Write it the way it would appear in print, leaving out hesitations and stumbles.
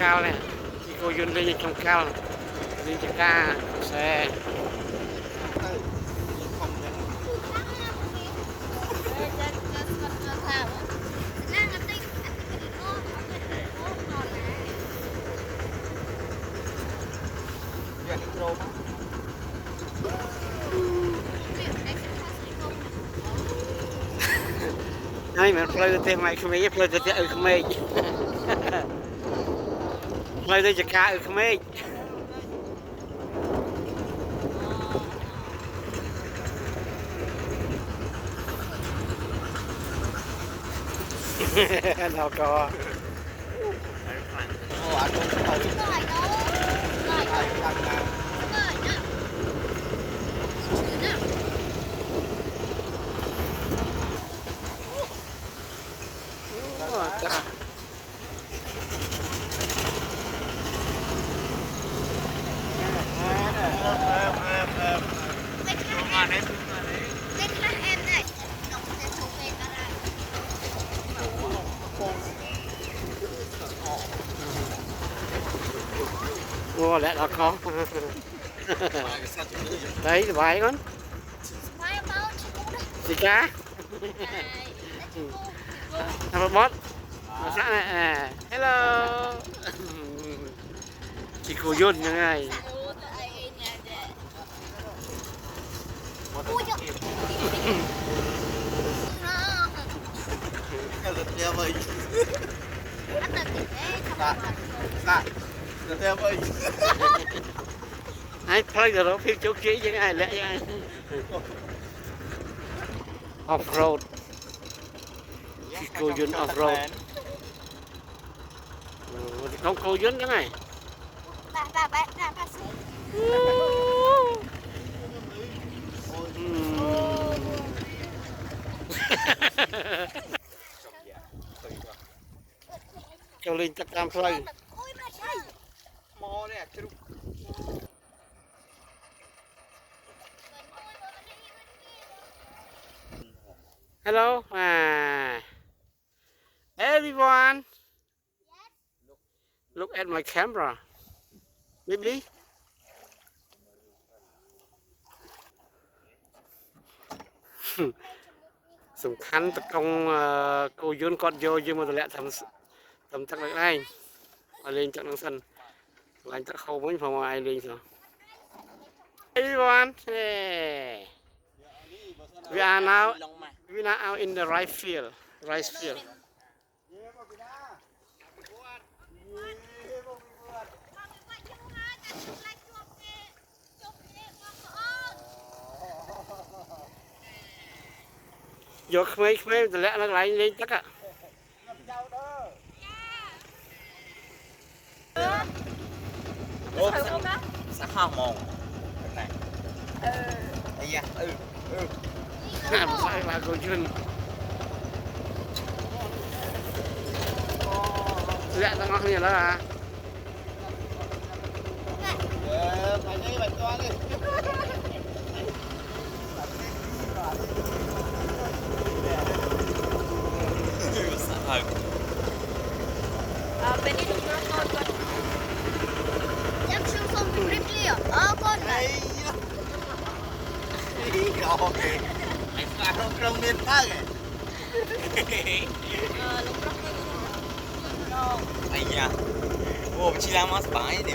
cao này chị cô duyên lên trong cao lên cho ca xe này mà plei tới mày không mấy plei tới không mấy plei tới cho ca không mấy nào có mua lẹ đó con đấy vài con gì cá một bot sẵn này hello chị cô Yun như này ai play rồi đó phiêu chỗ kia như này lẽ như này off road chị cô Yun off road không cô Yun như này cho lên chắc cam play hello everyone look at my camera baby sủng khăn tất công cô Yun con vô nhưng mà lẽ thầm chắc lại đây và lên chọn năng sân anh chắc không muốn phòng ai lên rồi everyone hey. we are now in the rice field vô khmei lẽ nó lại lên chắc ạ sắc hồng mòn này da phải là cô Yun lẽ nó ngon như đó à bên đi đúng con em siêu không bị rip liền con này anh phải không nên phá kìa anh ya ô chỉ làm mà phải đi